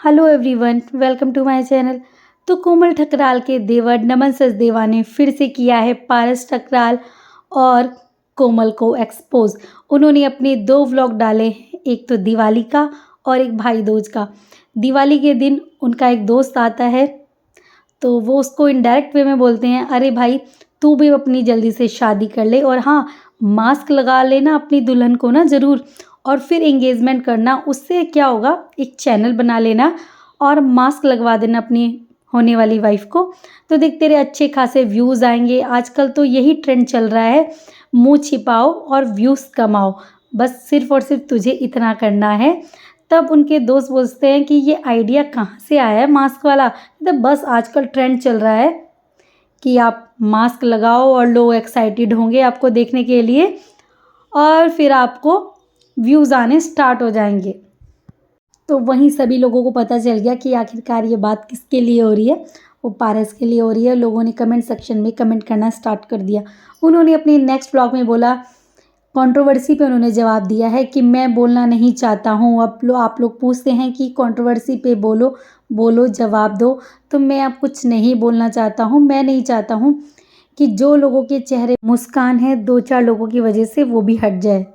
Hello everyone, welcome to my channel. तो कोमल ठकराल के देवर नमन सचदेवा ने फिर से किया है पारस ठकराल और कोमल को एक्सपोज। उन्होंने अपने 2 व्लॉग डाले हैं, एक तो दिवाली का और एक भाई दूज का। दिवाली के दिन उनका एक दोस्त आता है तो वो उसको इनडायरेक्ट वे में बोलते हैं, अरे भाई तू भी अपनी जल्दी से शादी कर ले और हाँ, मास्क लगा लेना अपनी दुल्हन को ना ज़रूर, और फिर एंगेजमेंट करना। उससे क्या होगा, एक चैनल बना लेना और मास्क लगवा देना अपनी होने वाली वाइफ को, तो देख तेरे अच्छे खासे व्यूज़ आएंगे। आजकल तो यही ट्रेंड चल रहा है, मुंह छिपाओ और व्यूज़ कमाओ, बस सिर्फ और सिर्फ तुझे इतना करना है। तब उनके दोस्त पूछते हैं कि ये आइडिया कहाँ से आया है मास्क वाला। तो बस आजकल ट्रेंड चल रहा है कि आप मास्क लगाओ और लोग एक्साइटेड होंगे आपको देखने के लिए और फिर आपको व्यूज़ आने स्टार्ट हो जाएंगे। तो वहीं सभी लोगों को पता चल गया कि आखिरकार ये बात किसके लिए हो रही है, वो पारस के लिए हो रही है। लोगों ने कमेंट सेक्शन में कमेंट करना स्टार्ट कर दिया। उन्होंने अपने नेक्स्ट ब्लॉग में बोला, कंट्रोवर्सी पे उन्होंने जवाब दिया है कि मैं बोलना नहीं चाहता हूँ। अब आप लोग पूछते हैं कि कंट्रोवर्सी पे बोलो बोलो जवाब दो, तो मैं अब कुछ नहीं बोलना चाहता हूँ। मैं नहीं चाहता हूँ कि जो लोगों के चेहरे मुस्कान है 2-4 लोगों की वजह से वो भी हट जाए,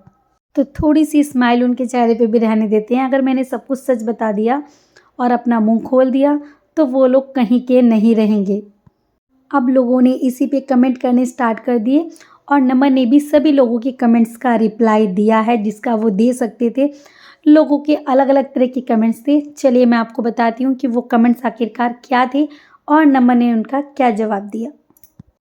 तो थोड़ी सी स्माइल उनके चेहरे पे भी रहने देते हैं। अगर मैंने सब कुछ सच बता दिया और अपना मुंह खोल दिया तो वो लोग कहीं के नहीं रहेंगे। अब लोगों ने इसी पे कमेंट करने स्टार्ट कर दिए और नमन ने भी सभी लोगों के कमेंट्स का रिप्लाई दिया है जिसका वो दे सकते थे। लोगों के अलग अलग तरह के कमेंट्स थे। चलिए मैं आपको बताती हूँ कि वो कमेंट्स आखिरकार क्या थे और नमन ने उनका क्या जवाब दिया।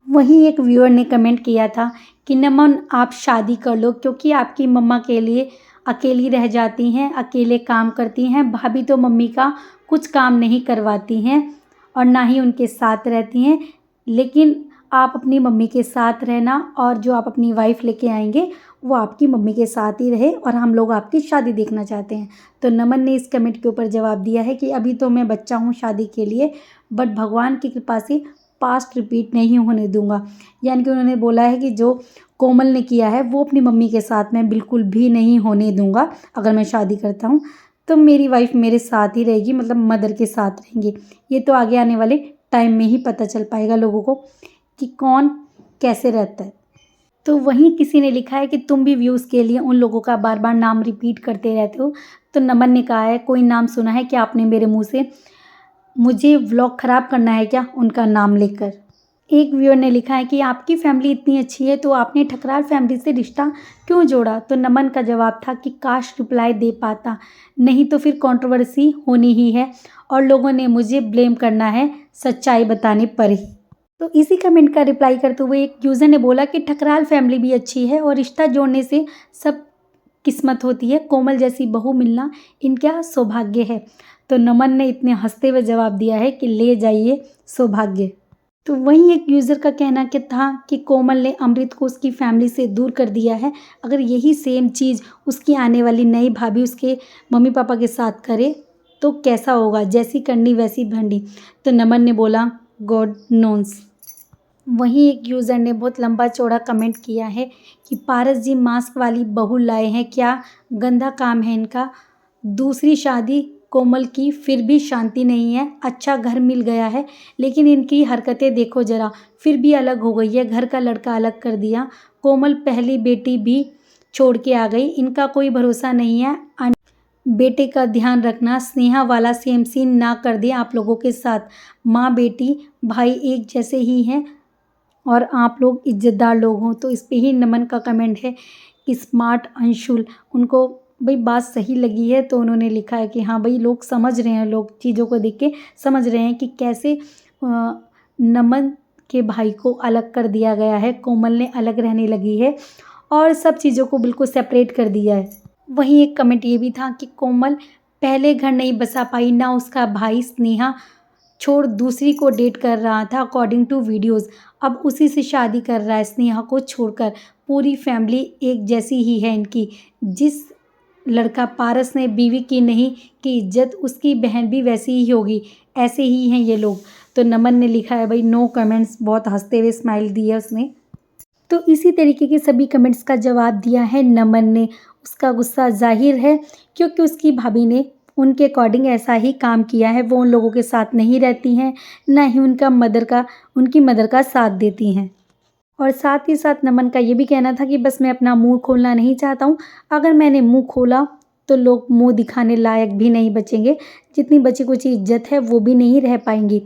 वहीं एक व्यूअर ने कमेंट किया था कि नमन आप शादी कर लो, क्योंकि आपकी मम्मा के लिए अकेली रह जाती हैं, अकेले काम करती हैं। भाभी तो मम्मी का कुछ काम नहीं करवाती हैं और ना ही उनके साथ रहती हैं, लेकिन आप अपनी मम्मी के साथ रहना और जो आप अपनी वाइफ लेके आएंगे वो आपकी मम्मी के साथ ही रहे और हम लोग आपकी शादी देखना चाहते हैं। तो नमन ने इस कमेंट के ऊपर जवाब दिया है कि अभी तो मैं बच्चा हूँ शादी के लिए, बट भगवान की कृपा से पास्ट रिपीट नहीं होने दूंगा। यानी कि उन्होंने बोला है कि जो कोमल ने किया है वो अपनी मम्मी के साथ मैं बिल्कुल भी नहीं होने दूंगा। अगर मैं शादी करता हूँ तो मेरी वाइफ मेरे साथ ही रहेगी, मतलब मदर के साथ रहेंगे। ये तो आगे आने वाले टाइम में ही पता चल पाएगा लोगों को कि कौन कैसे रहता है। तो वहीं किसी ने लिखा है कि तुम भी व्यूज़ के लिए उन लोगों का बार बार नाम रिपीट करते रहते हो। तो नमन ने कहा है, कोई नाम सुना है क्या आपने मेरे मुंह से? मुझे व्लॉग ख़राब करना है क्या उनका नाम लेकर? एक व्यूअर ने लिखा है कि आपकी फैमिली इतनी अच्छी है तो आपने ठकराल फैमिली से रिश्ता क्यों जोड़ा? तो नमन का जवाब था कि काश रिप्लाई दे पाता, नहीं तो फिर कंट्रोवर्सी होनी ही है और लोगों ने मुझे ब्लेम करना है सच्चाई बताने पर ही। तो इसी कमेंट का रिप्लाई करते हुए एक यूज़र ने बोला कि ठकराल फैमिली भी अच्छी है और रिश्ता जोड़ने से सब किस्मत होती है, कोमल जैसी बहू मिलना इनका सौभाग्य है। तो नमन ने इतने हंसते हुए जवाब दिया है कि ले जाइए सौभाग्य। तो वहीं एक यूज़र का कहना क्या था कि कोमल ने अमृत को उसकी फैमिली से दूर कर दिया है। अगर यही सेम चीज़ उसकी आने वाली नई भाभी उसके मम्मी पापा के साथ करे तो कैसा होगा? जैसी करनी वैसी भंडी। तो नमन ने बोला, गॉड नोन्स। वहीं एक यूज़र ने बहुत लंबा चौड़ा कमेंट किया है कि पारस जी मास्क वाली बहू लाए हैं क्या? गंदा काम है इनका। दूसरी शादी कोमल की फिर भी शांति नहीं है। अच्छा घर मिल गया है लेकिन इनकी हरकतें देखो ज़रा, फिर भी अलग हो गई है। घर का लड़का अलग कर दिया, कोमल पहली बेटी भी छोड़ के आ गई। इनका कोई भरोसा नहीं है। बेटे का ध्यान रखना, स्नेहा वाला सेम सीन ना कर दे आप लोगों के साथ। माँ बेटी भाई एक जैसे ही हैं और आप लोग इज्जतदार लोग हों। तो इस पे ही नमन का कमेंट है कि स्मार्ट अंशुल, उनको भाई बात सही लगी है तो उन्होंने लिखा है कि हाँ भाई लोग समझ रहे हैं, लोग चीज़ों को देख के समझ रहे हैं कि कैसे नमन के भाई को अलग कर दिया गया है, कोमल ने अलग रहने लगी है और सब चीज़ों को बिल्कुल सेपरेट कर दिया है। वहीं एक कमेंट ये भी था कि कोमल पहले घर नहीं बसा पाई ना, उसका भाई स्नेहा छोड़ दूसरी को डेट कर रहा था अकॉर्डिंग टू वीडियोज़। अब उसी से शादी कर रहा है स्नेहा को छोड़कर। पूरी फैमिली एक जैसी ही है इनकी। जिस लड़का पारस ने बीवी की नहीं की इज्जत, उसकी बहन भी वैसी ही होगी। ऐसे ही हैं ये लोग। तो नमन ने लिखा है भाई नो कमेंट्स, बहुत हंसते हुए स्माइल दी है उसने। तो इसी तरीके के सभी कमेंट्स का जवाब दिया है नमन ने। उसका गुस्सा जाहिर है क्योंकि उसकी भाभी ने उनके अकॉर्डिंग ऐसा ही काम किया है। वो उन लोगों के साथ नहीं रहती हैं, ना ही उनकी मदर का साथ देती हैं। और साथ ही साथ नमन का ये भी कहना था कि बस मैं अपना मुँह खोलना नहीं चाहता हूँ। अगर मैंने मुँह खोला तो लोग मुँह दिखाने लायक भी नहीं बचेंगे। जितनी बची-कुची इज़्ज़त है वो भी नहीं रह पाएँगी।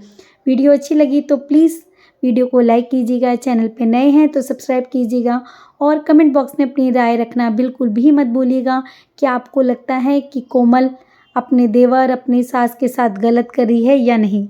वीडियो अच्छी लगी तो प्लीज़ वीडियो को लाइक कीजिएगा, चैनल पे नए हैं तो सब्सक्राइब कीजिएगा और कमेंट बॉक्स में अपनी राय रखना बिल्कुल भी मत भूलिएगा। क्या आपको लगता है कि कोमल अपने देवर, अपनी सास के साथ गलत कर रही है या नहीं?